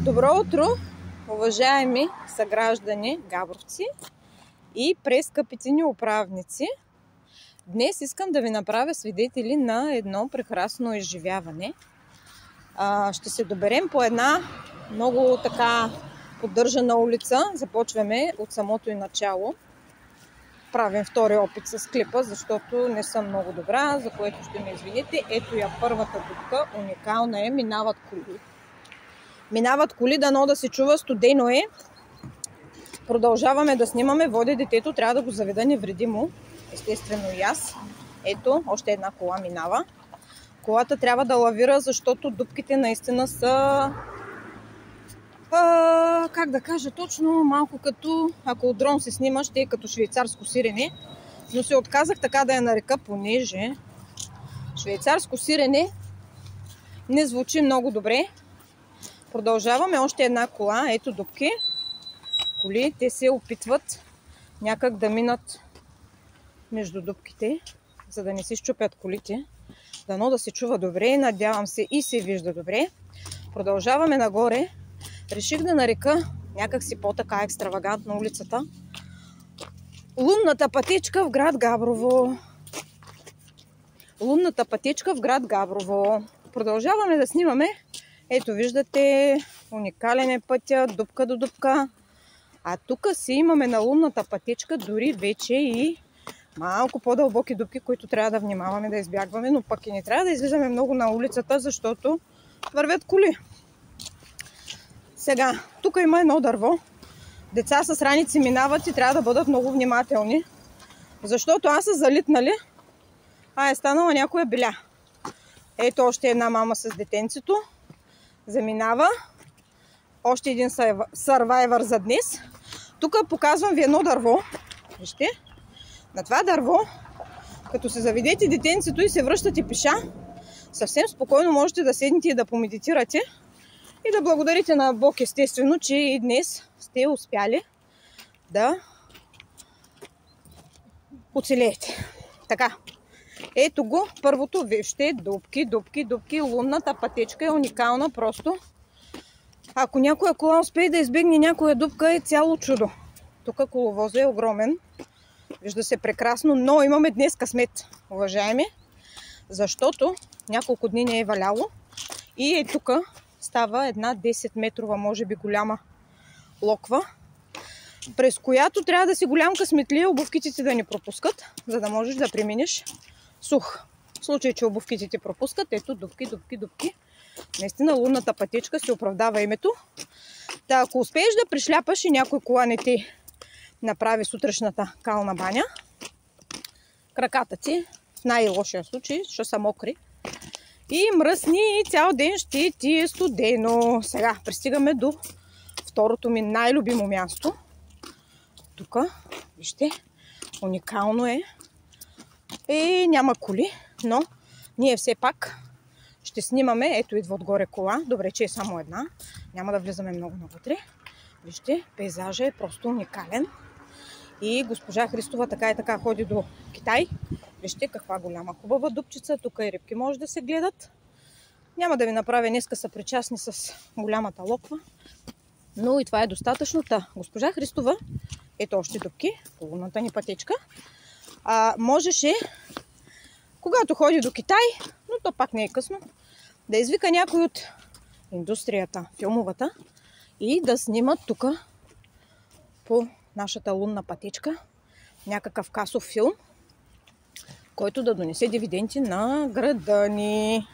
Добро утро, уважаеми съграждани габровци и прескъпите ни управници. Днес искам да ви направя свидетели на едно прекрасно изживяване. Ще се доберем по една много така поддържана улица. Започваме от самото и начало. Правим втори опит с клипа, защото не съм много добра, за което ще ме извините. Ето я първата дупка, уникална е, минават коли. Минават коли, дано да се чува, студено е. Продължаваме да снимаме, води детето, трябва да го заведа невредимо. Естествено и аз. Ето, още една кола минава. Колата трябва да лавира, защото дупките наистина са... как да кажа точно, малко като... Ако от дрон се снима, ще е като швейцарско сирене. Но се отказах така да я нарека, понеже швейцарско сирене не звучи много добре. Продължаваме, още една кола. Ето дупки. Коли, те се опитват някак да минат между дупките, за да не се счупят колите. Дано да се чува добре, надявам се и се вижда добре. Продължаваме нагоре. Реших да нарека някак си по-така екстравагантна улицата Лунната пътечка в град Габрово. Лунната пътечка в град Габрово. Продължаваме да снимаме. Ето виждате, уникален е пътя, дупка до дупка. А тук си имаме на лунната пътечка дори вече и малко по-дълбоки дупки, които трябва да внимаваме да избягваме, но пък и не трябва да излизаме много на улицата, защото вървят коли. Сега, тук има едно дърво. Деца с раници минават и трябва да бъдат много внимателни, защото аз са залитнали, е станала някоя беля. Ето още една мама с детенцето. Заминава. Още един сървайвър за днес. Тук показвам ви едно дърво. Вижте. На това дърво, като се заведете детенцето и се връщате пеша, съвсем спокойно можете да седнете и да помедитирате и да благодарите на Бог, естествено, че и днес сте успяли да оцелеете. Така. Ето го, първото, вижте, дупки, дупки, дупки. Лунната пътечка е уникална, просто. Ако някоя кола успее да избегне някоя дупка, е цяло чудо. Тук коловозът е огромен. Вижда се прекрасно, но имаме днес късмет, уважаеми, защото няколко дни не е валяло. И е тук става една 10-метрова, може би голяма локва, през която трябва да си голям късметлия, обувките ти да не пропускат, за да можеш да преминеш сух. В случай, че обувките ти пропускат, ето дупки, дупки, дупки. Наистина лунната пътечка си оправдава името. Та, ако успееш да пришляпаш и някой кола не ти направи сутрешната кална баня, краката ти в най-лошия случай ще са мокри и мръсни и цял ден ще ти е студено. Сега пристигаме до второто ми най-любимо място. Тук, вижте, уникално е. Няма коли, но ние все пак ще снимаме. Ето идва отгоре кола. Добре, че е само една. Няма да влизаме много навътре. Вижте, пейзажът е просто уникален. И госпожа Христова така и така ходи до Китай. Вижте каква голяма хубава дупчица. Тук и рибки може да се гледат. Няма да ви направя днеска съпричастни с голямата локва. Но и това е достатъчно. Госпожа Христова, ето още дупки по лунната ни пътечка. Можеше, когато ходи до Китай, но то пак не е късно, да извика някой от индустрията, филмовата, и да снимат тук по нашата лунна пътечка някакъв касов филм, който да донесе дивиденти на града ни.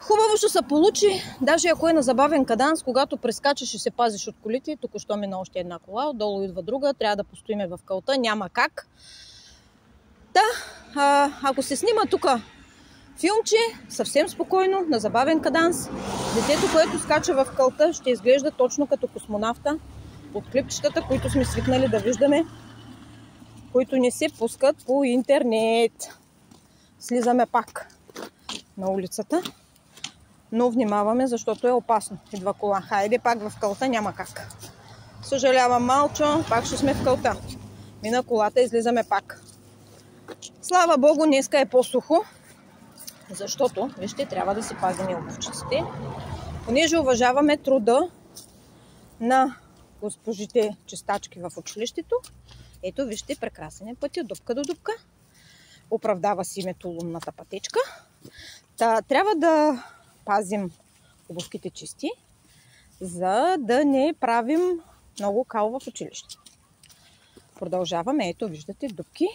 Хубаво ще се получи, даже ако е на забавен каданс, когато прескачаш и се пазиш от колите. Току-що мина още една кола, отдолу идва друга, трябва да постоиме в кълта, няма как. Ако се снима тук филмче, съвсем спокойно, на забавен каданс, детето, което скача в кълта, ще изглежда точно като космонавта от клипчетата, които сме свикнали да виждаме, които не се пускат по интернет. Слизаме пак на улицата, но внимаваме, защото е опасно. Идва кола. Хайде пак в кълта, няма как. Съжалявам малчо, пак ще сме в кълта. Мина колата, излизаме пак. Слава Богу, днеска е по-сухо, защото, вижте, трябва да си пазим обувчиците. Понеже уважаваме труда на госпожите чистачки в училището, ето вижте, прекрасен е пътя, дупка до дупка. Оправдава си името лунната пътечка. Трябва да пазим обувките чисти, за да не правим много кал в училище. Продължаваме. Ето, виждате, дупки.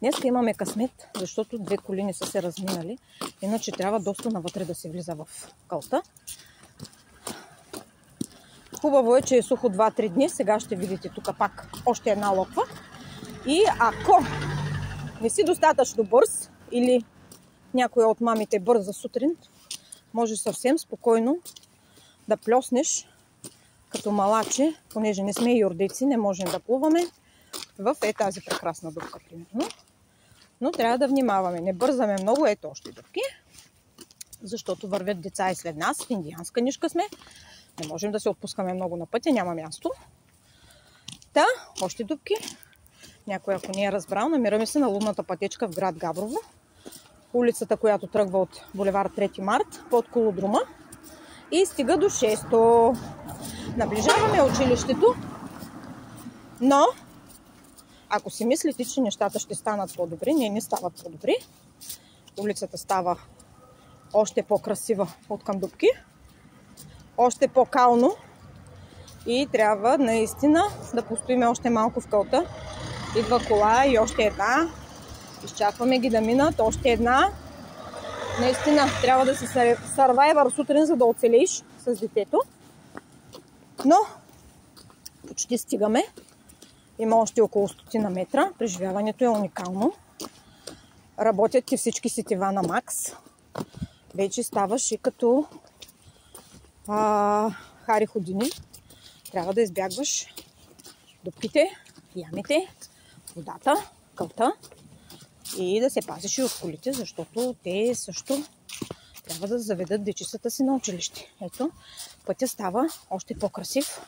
Днес имаме късмет, защото 2 коли не са се разминали. Иначе трябва доста навътре да се влиза в кълта. Хубаво е, че е сухо 2-3 дни. Сега ще видите тук пак още една локва. И ако не си достатъчно бърз или някоя от мамите бърза сутрин, може съвсем спокойно да плеснеш като малаче, понеже не сме юрдици, не можем да плуваме в тази прекрасна дупка, примерно. Но трябва да внимаваме. Не бързаме много. Ето още дупки, защото вървят деца и след нас. В индианска нишка сме. Не можем да се отпускаме много на пътя, няма място. Още дупки. Някой, ако не е разбрал, намираме се на лунната пътечка в град Габрово. Улицата, която тръгва от булевар 3 март, под колодрума и стига до 6-то. Наближаваме училището, но ако си мислите, че нещата ще станат по-добри, не стават по-добри. Улицата става още по-красива от към дупки, още по-кално и трябва наистина да постоиме още малко в кълта. Идва кола и още една. Изчакваме ги да минат. Още една. Наистина трябва да си сървайвър сутрин, за да оцелееш с детето. Но почти стигаме. Има още около 100 метра. Преживяването е уникално. Работят ти всички сетива на макс. Вече ставаш и като Хари Ходини. Трябва да избягваш дупките, ямите, водата, кълта и да се пазиш и от колите, защото те също трябва да заведат дечицата си на училище. Ето, пътя става още по-красив.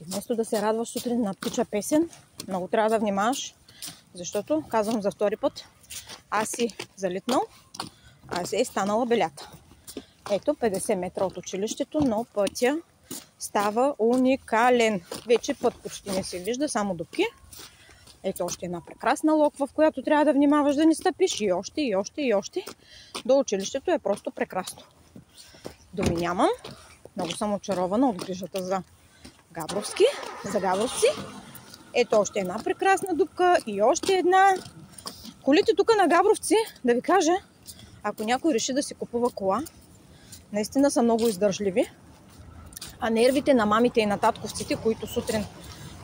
И вместо да се радваш сутрин на птича песен, много трябва да внимаваш, защото, казвам за втори път, аз си залитнал, аз е станала белята. Ето, 50 метра от училището, но пътя става уникален. Вече път почти не се вижда, само дупки. Ето още една прекрасна локва, в която трябва да внимаваш да не стъпиш. И още, и още, и още. До училището е просто прекрасно. Думи нямам. Много съм очарована от грижата за габровци. Ето още една прекрасна дупка и още една. Колите тук на Габровци, да ви кажа, ако някой реши да си купува кола, наистина са много издържливи. А нервите на мамите и на татковците, които сутрин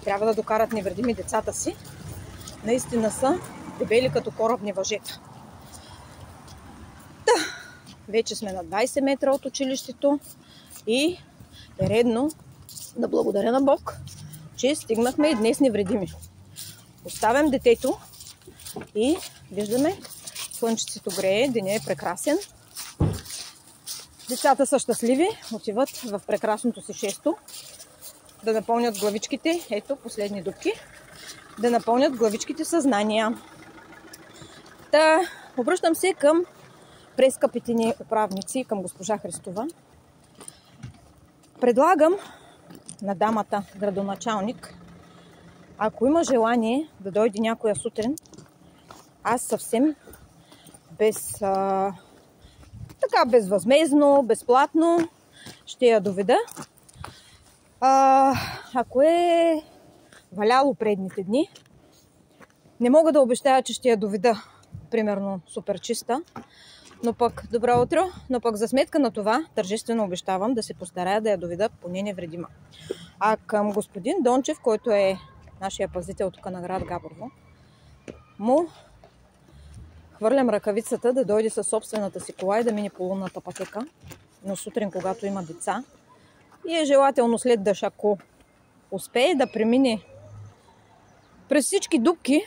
трябва да докарат невредими децата си, наистина са дебели като корабни въжета. Вече сме на 20 метра от училището и е редно да благодаря на Бог, че стигнахме и днес невредими. Оставям детето и виждаме, слънчицето грее, денят е прекрасен. Децата са щастливи, отиват в прекрасното си 6-то да напълнят главичките, ето последни дупки, да напълнят главичките съзнания. Обръщам се към прескъпите ни управници, към госпожа Христова. Предлагам на дамата градоначалник, ако има желание да дойде някоя сутрин, аз съвсем безвъзмездно, безплатно ще я доведа. Ако е валяло предните дни, не мога да обещая, че ще я доведа примерно супер чиста, но пък добро утро, но пък за сметка на това тържествено обещавам да се постарая да я доведа поне невредима. А към господин Дончев, който е нашия пазител тук на град Габрово, му хвърлям ръкавицата да дойде със собствената си кола и да мине по лунната пътека, но сутрин, когато има деца, и е желателно след дъжд, ако успее да премине през всички дупки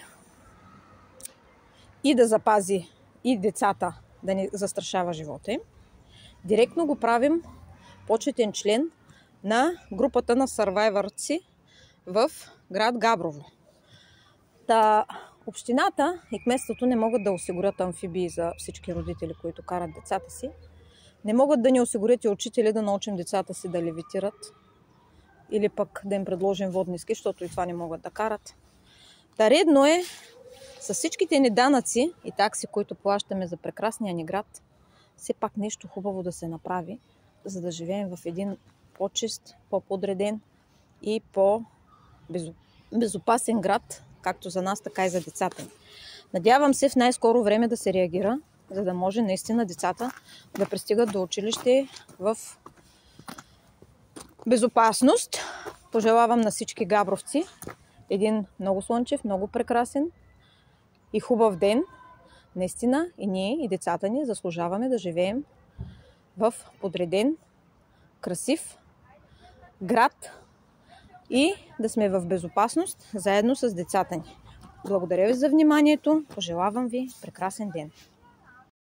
и да запази и децата, да не застрашава живота им, директно го правим почетен член на групата на сървайвърци в град Габрово. Общината и кметството не могат да осигурят амфибии за всички родители, които карат децата си, Не могат да ни осигурят и учители да научим децата си да левитират или пък да им предложим водни ски, защото и това не могат да карат. Та редно е с всичките ни данъци и такси, които плащаме за прекрасния ни град, все пак нещо хубаво да се направи, за да живеем в един по-чист, по-подреден и по-безопасен град, както за нас, така и за децата ни. Надявам се в най-скоро време да се реагира, за да може наистина децата да пристигат до училище в безопасност. Пожелавам на всички габровци един много слънчев, много прекрасен и хубав ден. Наистина и ние, и децата ни заслужаваме да живеем в подреден, красив град и да сме в безопасност заедно с децата ни. Благодаря ви за вниманието. Пожелавам ви прекрасен ден.